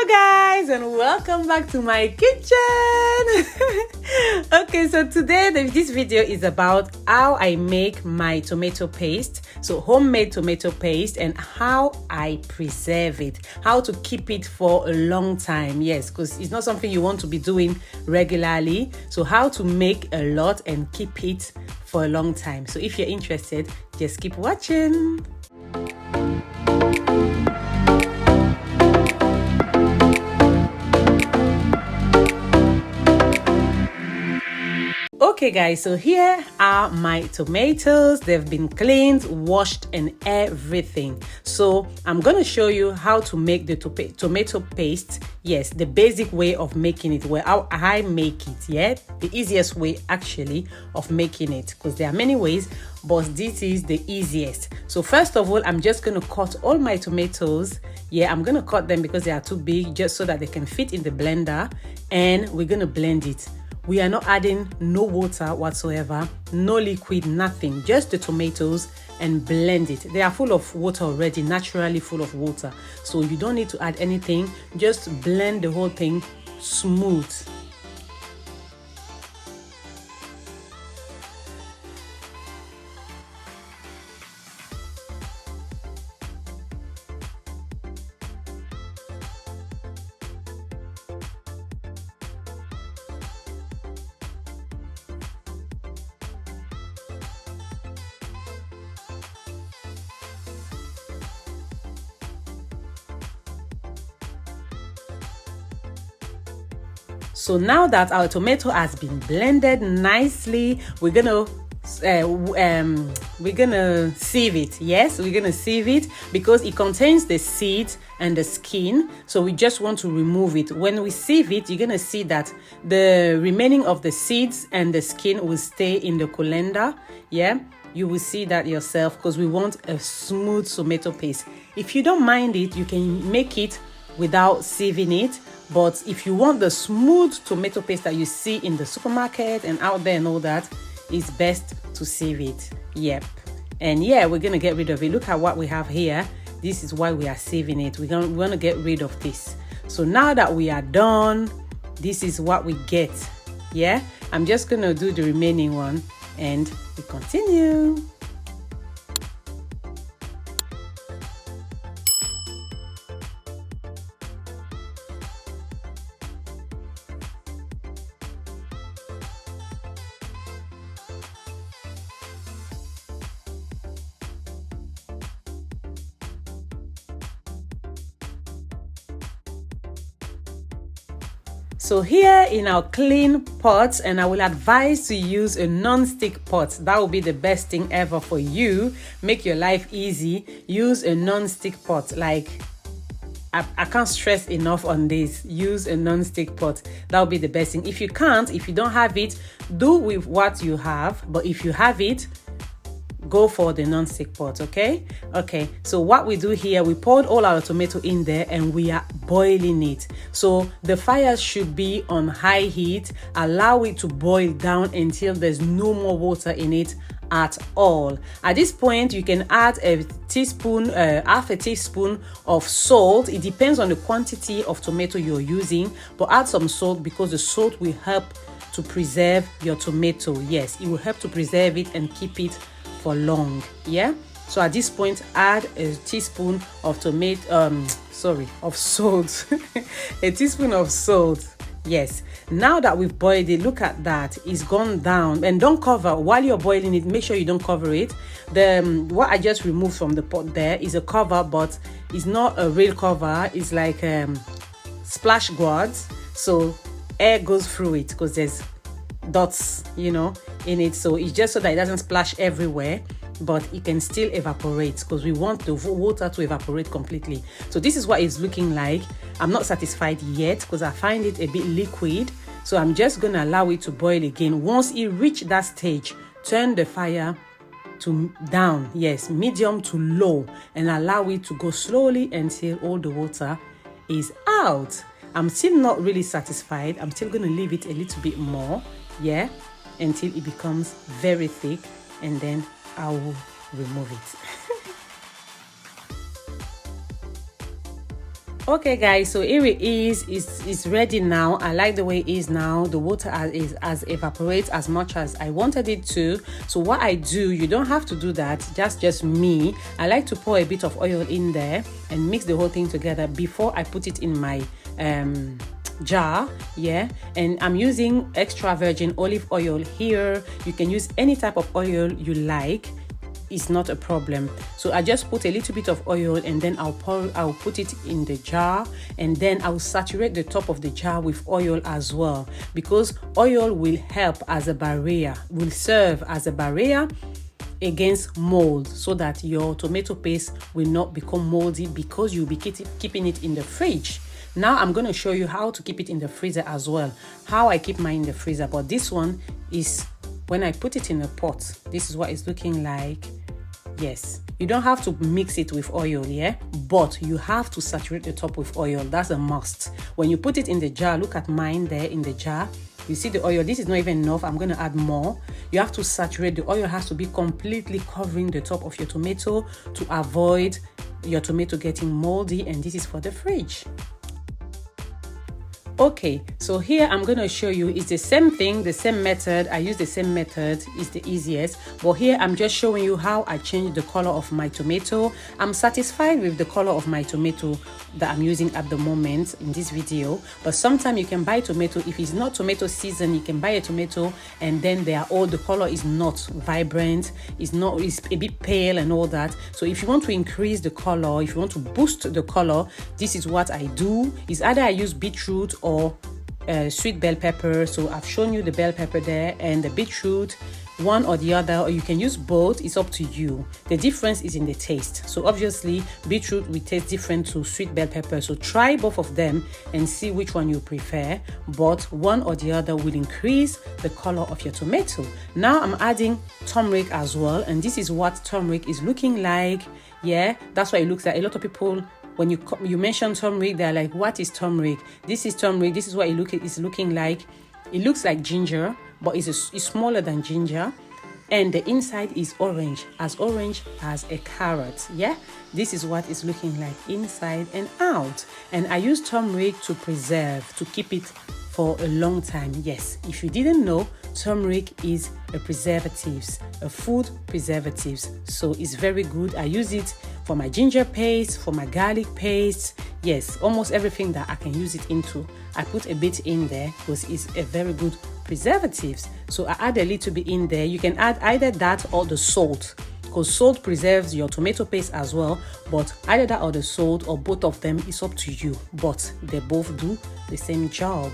Hello guys and welcome back to my kitchen. Okay, so today this video is about how I make my tomato paste, so homemade tomato paste, and how I preserve it, how to keep it for a long time. Yes, because it's not something you want to be doing regularly, so how to make a lot and keep it for a long time. So if you're interested, just keep watching. Okay guys, so here are my tomatoes. They've been cleaned, washed and everything. So I'm going to show you how to make the tomato paste. Yes, the basic way of making it, where how I make it. Yeah, the easiest way actually of making it, because there are many ways, but this is the easiest. So first of all, I'm just going to cut all my tomatoes. Yeah, I'm going to cut them because they are too big, just so that they can fit in the blender, and we're going to blend it. We are not adding no water whatsoever, no liquid, nothing, just the tomatoes, and blend it. They are full of water already, naturally full of water. So you don't need to add anything, just blend the whole thing smooth. So now that our tomato has been blended nicely, we're gonna sieve it. Yes, we're gonna sieve it because it contains the seeds and the skin, so we just want to remove it. When we sieve it, you're gonna see that the remaining of the seeds and the skin will stay in the colander. Yeah, you will see that yourself, because we want a smooth tomato paste. If you don't mind it, you can make it without sieving it. But if you want the smooth tomato paste that you see in the supermarket and out there and all that, it's best to sieve it. Yep. And yeah, we're gonna get rid of it. Look at what we have here. This is why we are sieving it. We're gonna get rid of this. So now that we are done, this is what we get. Yeah, I'm just gonna do the remaining one and we continue. So here in our clean pots, and I will advise to use a non-stick pot. That will be the best thing ever for you. Make your life easy. Use a non-stick pot. Like, I can't stress enough on this. Use a non-stick pot. That will be the best thing. If you can't, if you don't have it, do with what you have. But if you have it, go for the non-stick pot. Okay, so what we do here, we poured all our tomato in there and we are boiling it. So the fire should be on high heat. Allow it to boil down until there's no more water in it at all. At this point, you can add a teaspoon, half a teaspoon of salt. It depends on the quantity of tomato you're using, but add some salt because the salt will help to preserve your tomato. Yes, it will help to preserve it and keep it for long. Yeah, so at this point, add a teaspoon of salt. A teaspoon of salt. Yes, now that we've boiled it, look at that, it's gone down. And don't cover while you're boiling it. Make sure you don't cover it. What I just removed from the pot there is a cover, but it's not a real cover. It's like splash guards, so air goes through it because there's dots, in it. So it's just so that it doesn't splash everywhere, but it can still evaporate, because we want the water to evaporate completely. So this is what it's looking like. I'm not satisfied yet because I find it a bit liquid, so I'm just gonna allow it to boil again. Once it reaches that stage, turn the fire to down, yes, medium to low, and allow it to go slowly until all the water is out. I'm still not really satisfied. I'm still gonna leave it a little bit more, yeah, until it becomes very thick, and then I will remove it. Okay guys, so here it is. It's ready now. I like the way it is now. The water has evaporated as much as I wanted it to. So what I do, you don't have to do that, just me. I like to pour a bit of oil in there and mix the whole thing together before I put it in my jar. Yeah, and I'm using extra virgin olive oil here. You can use any type of oil you like. It's not a problem. So I just put a little bit of oil and then I'll put it in the jar, and then I'll saturate the top of the jar with oil as well, because oil will help as a barrier, will serve as a barrier against mold, so that your tomato paste will not become moldy, because you'll be keeping it in the fridge. Now I'm going to show you how to keep it in the freezer as well, how I keep mine in the freezer. But this one is when I put it in a pot. This is what it's looking like. Yes, you don't have to mix it with oil, yeah, but you have to saturate the top with oil. That's a must. When you put it in the jar, look at mine there in the jar. You see the oil, this is not even enough. I'm going to add more. You have to saturate. The oil has to be completely covering the top of your tomato to avoid your tomato getting moldy, and this is for the fridge. Okay, so here I'm going to show you, it's the same thing, the same method. I use the same method, it's the easiest, but here I'm just showing you how I change the color of my tomato. I'm satisfied with the color of my tomato that I'm using at the moment in this video, but sometimes you can buy tomato. If it's not tomato season, you can buy a tomato and then the color is not vibrant, it's a bit pale and all that. So if you want to increase the color, if you want to boost the color, this is what I do. Is either I use beetroot or sweet bell pepper. So I've shown you the bell pepper there and the beetroot, one or the other, or you can use both. It's up to you. The difference is in the taste. So obviously beetroot will taste different to sweet bell pepper, so try both of them and see which one you prefer, but one or the other will increase the color of your tomato. Now I'm adding turmeric as well, and this is what turmeric is looking like. Yeah, that's what it looks like. A lot of people, when you mention turmeric, they're like, what is turmeric? This is turmeric. This is what it's looking like. It looks like ginger, but it's smaller than ginger, and the inside is orange as a carrot. Yeah, this is what it's looking like inside and out. And I use turmeric to preserve, to keep it for a long time. Yes, if you didn't know, turmeric is a food preservatives, so it's very good. I use it for my ginger paste, for my garlic paste. Yes, almost everything that I can use it into, I put a bit in there because it's a very good preservatives. So I add a little bit in there. You can add either that or the salt, because salt preserves your tomato paste as well, but either that or the salt or both of them is up to you, but they both do the same job.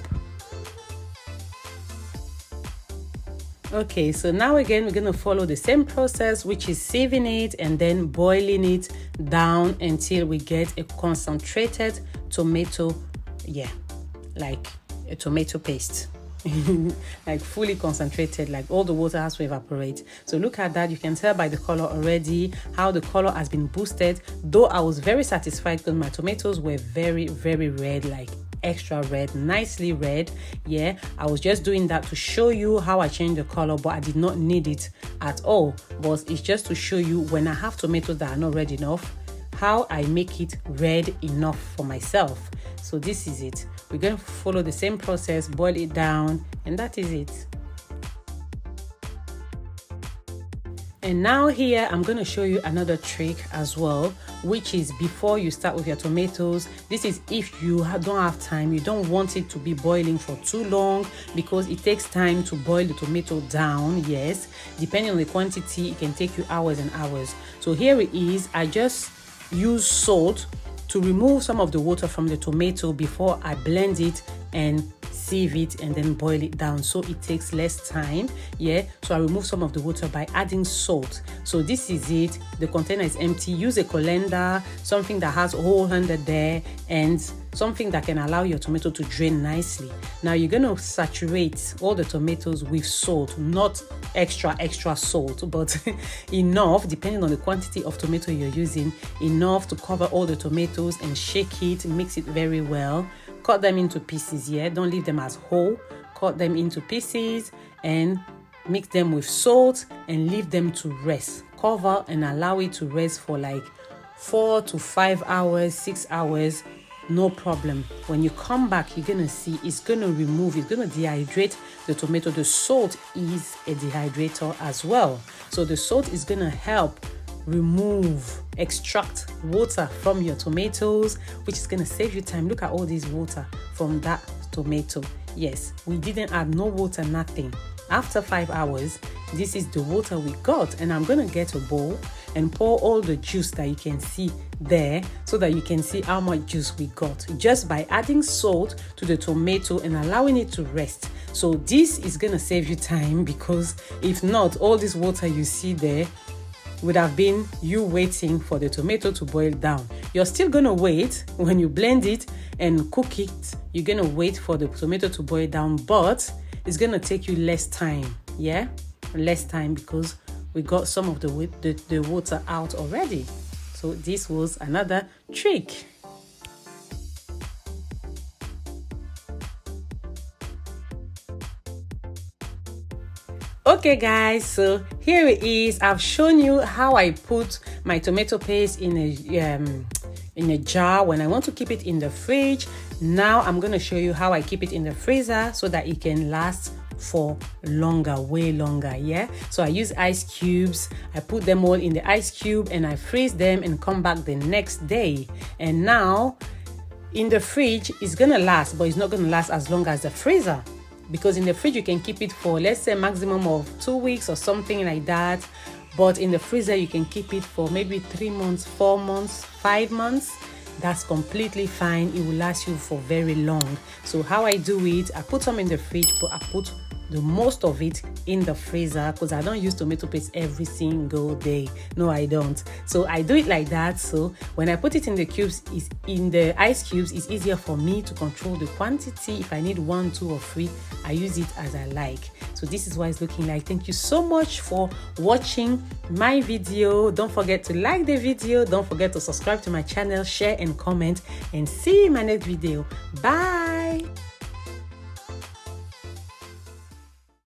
Okay, so now again we're going to follow the same process, which is sieving it and then boiling it down until we get a concentrated tomato, like a tomato paste. Like fully concentrated, like all the water has to evaporate. So look at that. You can tell by the color already how the color has been boosted, though I was very satisfied because my tomatoes were very, very red, like extra red, nicely red. Yeah, I was just doing that to show you how I change the color, but I did not need it at all. But it's just to show you when I have tomatoes that are not red enough, how I make it red enough for myself. So this is it. We're going to follow the same process, boil it down, and that is it. And now here I'm going to show you another trick as well, which is before you start with your tomatoes. This is if you don't have time, you don't want it to be boiling for too long, because it takes time to boil the tomato down. Yes, depending on the quantity, it can take you hours and hours. So here it is. I just use salt to remove some of the water from the tomato before I blend it and sieve it and then boil it down, so it takes less time. Yeah, so I remove some of the water by adding salt. So this is it. The container is empty. Use a colander, something that has a hole under there, and something that can allow your tomato to drain nicely. Now you're going to saturate all the tomatoes with salt, not extra salt, but enough, depending on the quantity of tomato you're using, enough to cover all the tomatoes, and shake it, mix it very well. Cut them into pieces. Yeah, don't leave them as whole. Cut them into pieces and mix them with salt and leave them to rest. Cover and allow it to rest for like 4 to 5 hours, 6 hours. no problem. When you come back, you're gonna see it's gonna dehydrate the tomato. The salt is a dehydrator as well, so the salt is gonna help extract water from your tomatoes, which is gonna save you time. Look at all this water from that tomato. Yes, we didn't add no water, nothing. After 5 hours, this is the water we got, and I'm gonna get a bowl and pour all the juice that you can see there, so that you can see how much juice we got just by adding salt to the tomato and allowing it to rest. So this is gonna save you time, because if not, all this water you see there would have been you waiting for the tomato to boil down. You're still gonna wait when you blend it and cook it. You're gonna wait for the tomato to boil down, but it's gonna take you less time. Yeah, less time, because we got some of the water out already. So this was another trick. Okay guys, so here it is. I've shown you how I put my tomato paste in a jar when I want to keep it in the fridge. Now I'm going to show you how I keep it in the freezer so that it can last for longer, way longer. Yeah, so I use ice cubes. I put them all in the ice cube and I freeze them and come back the next day. And now in the fridge it's gonna last, but it's not gonna last as long as the freezer, because in the fridge you can keep it for, let's say, maximum of 2 weeks or something like that. But in the freezer you can keep it for maybe 3 months, 4 months, 5 months. That's completely fine. It will last you for very long. So how I do it, I put some in the fridge, but I put the most of it in the freezer, because I don't use tomato paste every single day. No, I don't. So I do it like that. So when I put it in the cubes, is in the ice cubes, it's easier for me to control the quantity. If I need 1, 2, or 3, I use it as I like. So this is what it's looking like. Thank you so much for watching my video. Don't forget to like the video. Don't forget to subscribe to my channel, share and comment, and see you in my next video. Bye.